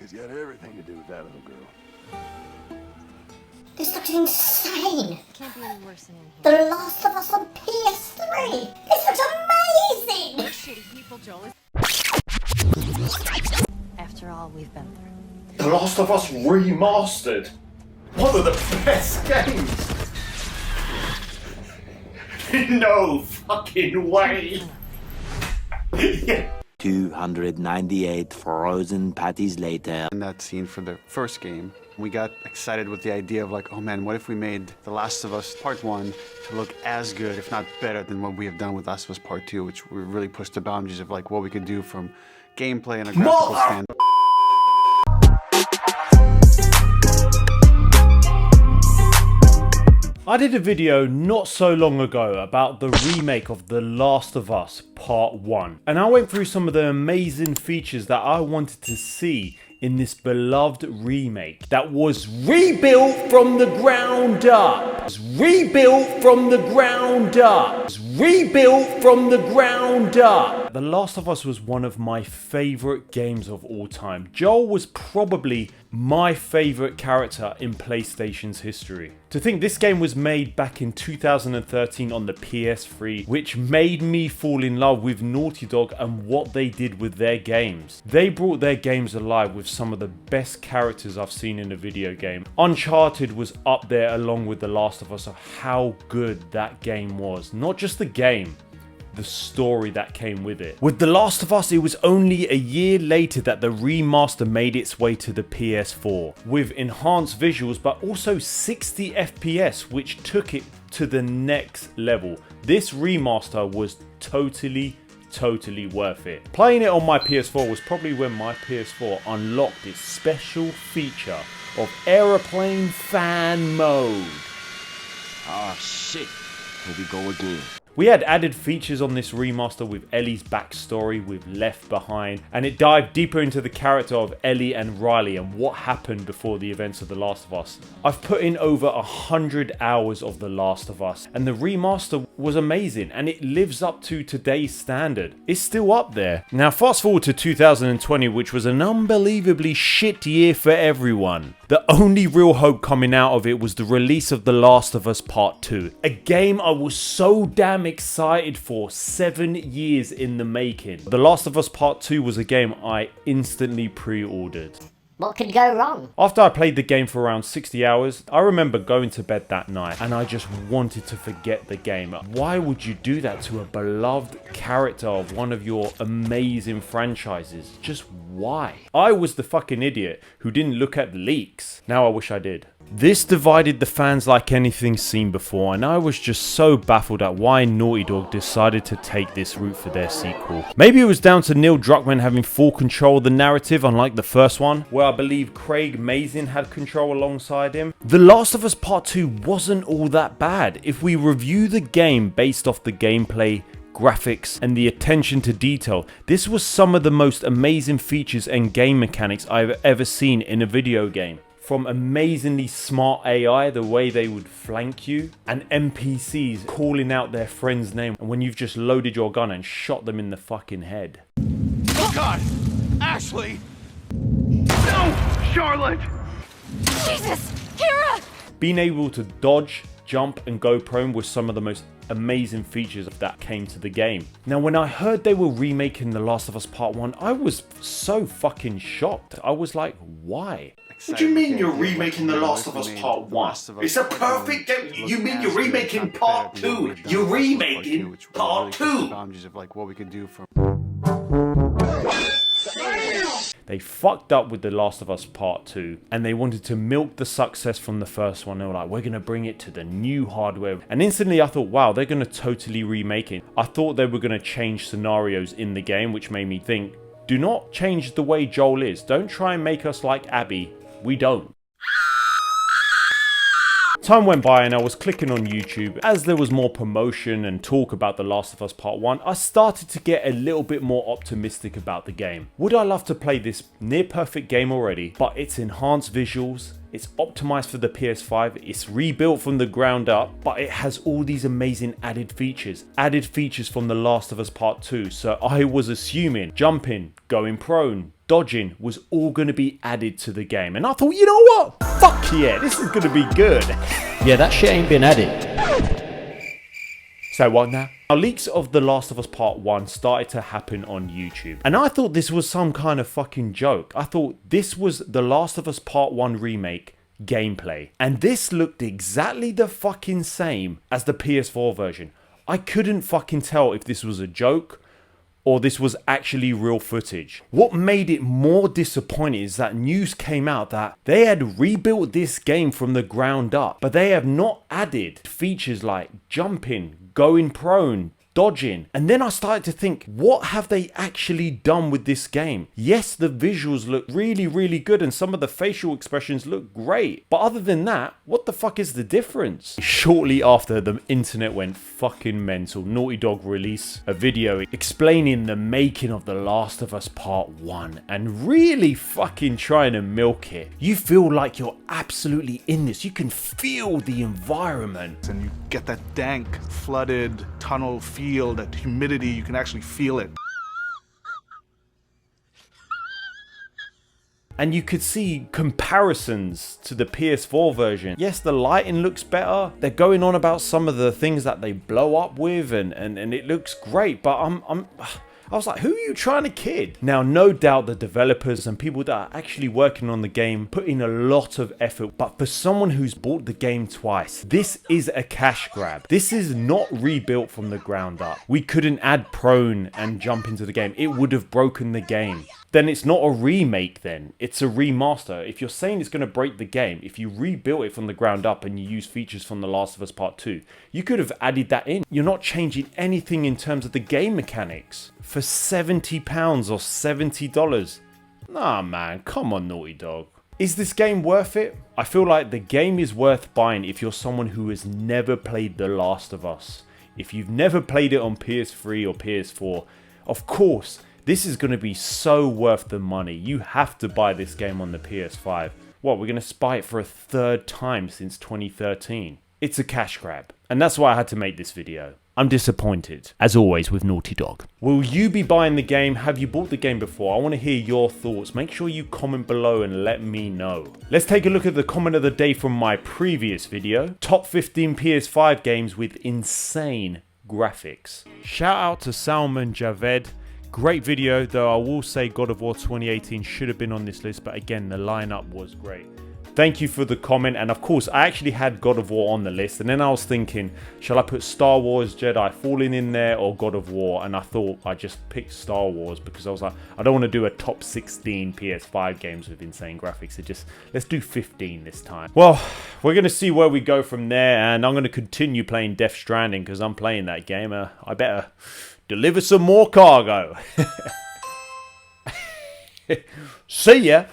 He's got everything to do with that little girl. This looks insane. Can't be any worse than in here. The Last of Us on PS3. This looks amazing. We're shitty people, Joel. After all we've been through. The Last of Us Remastered. One of the best games. No fucking way. Yeah. 298 frozen patties later. In that scene for the first game, we got excited with the idea of like, oh man, what if we made The Last of Us Part 1 to look as good, if not better, than what we have done with Last of Us Part 2, which we really pushed the boundaries of like what we could do from gameplay and a graphical standpoint. I did a video not so long ago about the remake of The Last of Us Part 1, and I went through some of the amazing features that I wanted to see in this beloved remake that was rebuilt from the ground up. Rebuilt from the ground up. Rebuilt from the ground up. The Last of Us was one of my favorite games of all time. Joel was probably my favorite character in PlayStation's history. To think this game was made back in 2013 on the PS3, which made me fall in love with Naughty Dog and what they did with their games. They brought their games alive with some of the best characters I've seen in a video game. Uncharted was up there along with The Last of Us of how good that game was. Not just the game, the story that came with it. With The Last of Us, it was only a year later that the remaster made its way to the PS4 with enhanced visuals but also 60 FPS, which took it to the next level. This remaster was totally worth it. Playing it on my PS4 was probably when my PS4 unlocked its special feature of aeroplane fan mode. Oh shit, here we go again. We had added features on this remaster with Ellie's backstory with Left Behind, and it dived deeper into the character of Ellie and Riley and what happened before the events of The Last of Us. I've put in over 100 hours of The Last of Us, and the remaster was amazing, and it lives up to today's standard. It's still up there. Now fast forward to 2020, which was an unbelievably shit year for everyone. The only real hope coming out of it was the release of The Last of Us Part 2, a game I was so damn excited for, 7 years in the making. The Last of Us Part 2 was a game I instantly pre-ordered. What could go wrong? After I played the game for around 60 hours, I remember going to bed that night and I just wanted to forget the game. Why would you do that to a beloved character of one of your amazing franchises? Just why? I was the fucking idiot who didn't look at the leaks. Now I wish I did. This divided the fans like anything seen before, and I was just so baffled at why Naughty Dog decided to take this route for their sequel. Maybe it was down to Neil Druckmann having full control of the narrative, unlike the first one, where I believe Craig Mazin had control alongside him. The Last of Us Part 2 wasn't all that bad. If we review the game based off the gameplay, graphics and the attention to detail, this was some of the most amazing features and game mechanics I've ever seen in a video game. From amazingly smart AI, the way they would flank you, and NPCs calling out their friend's name when you've just loaded your gun and shot them in the fucking head. Oh God! Ashley! No! Charlotte! Jesus! Kira! Being able to dodge, jump and go prone was some of the most amazing features that came to the game. Now when I heard they were remaking The Last of Us Part 1, I was so fucking shocked. I was like, why? What do you mean you're remaking The Last of Us Part 1? It's a perfect game. You mean you're remaking Part 2? You're remaking Part 2? Boundaries of like what we could do from. They fucked up with The Last of Us Part 2 and they wanted to milk the success from the first one. They were like, we're going to bring it to the new hardware. And instantly I thought, wow, they're going to totally remake it. I thought they were going to change scenarios in the game, which made me think, do not change the way Joel is. Don't try and make us like Abby. We don't. Time went by and I was clicking on YouTube. As there was more promotion and talk about The Last of Us Part 1, I started to get a little bit more optimistic about the game. Would I love to play this near perfect game already, but it's enhanced visuals, it's optimized for the PS5, it's rebuilt from the ground up, but it has all these amazing added features from The Last of Us Part 2. So I was assuming jumping, going prone, dodging was all going to be added to the game. And I thought, you know what? Fuck yeah, this is going to be good. Yeah, that shit ain't been added. So what now? Now, leaks of The Last of Us Part 1 started to happen on YouTube. And I thought this was some kind of fucking joke. I thought this was The Last of Us Part 1 remake gameplay. And this looked exactly the fucking same as the PS4 version. I couldn't fucking tell if this was a joke or this was actually real footage. What made it more disappointing is that news came out that they had rebuilt this game from the ground up, but they have not added features like jumping, going prone, dodging. And then I started to think, what have they actually done with this game? Yes, the visuals look really, really good and some of the facial expressions look great. But other than that, what the fuck is the difference? Shortly after the internet went fucking mental, Naughty Dog released a video explaining the making of The Last of Us Part 1 and really fucking trying to milk it. You feel like you're absolutely in this. You can feel the environment. And you get that dank, flooded tunnel feel, that humidity, you can actually feel it. And you could see comparisons to the PS4 version. Yes, the lighting looks better. They're going on about some of the things that they blow up with and it looks great, but I was like, who are you trying to kid? Now, no doubt the developers and people that are actually working on the game put in a lot of effort, but for someone who's bought the game twice, this is a cash grab. This is not rebuilt from the ground up. We couldn't add prone and jump into the game. It would have broken the game. Then it's not a remake then, it's a remaster. If you're saying it's going to break the game, if you rebuilt it from the ground up and you use features from The Last of Us Part 2, you could have added that in. You're not changing anything in terms of the game mechanics. For £70 or $70? Nah man, come on Naughty Dog. Is this game worth it? I feel like the game is worth buying if you're someone who has never played The Last of Us. If you've never played it on PS3 or PS4, of course, this is going to be so worth the money. You have to buy this game on the PS5. What, we're going to buy it for a third time since 2013? It's a cash grab. And that's why I had to make this video. I'm disappointed, as always with Naughty Dog. Will you be buying the game? Have you bought the game before? I want to hear your thoughts. Make sure you comment below and let me know. Let's take a look at the comment of the day from my previous video. Top 15 PS5 games with insane graphics. Shout out to Salman Javed. Great video, though I will say God of War 2018 should have been on this list, but again, the lineup was great. Thank you for the comment, and of course, I actually had God of War on the list, and then I was thinking, shall I put Star Wars Jedi Fallen in there or God of War? And I thought I just picked Star Wars because I was like, I don't want to do a top 16 PS5 games with insane graphics. So just, let's do 15 this time. Well, we're going to see where we go from there, and I'm going to continue playing Death Stranding because I'm playing that game. I better deliver some more cargo. See ya.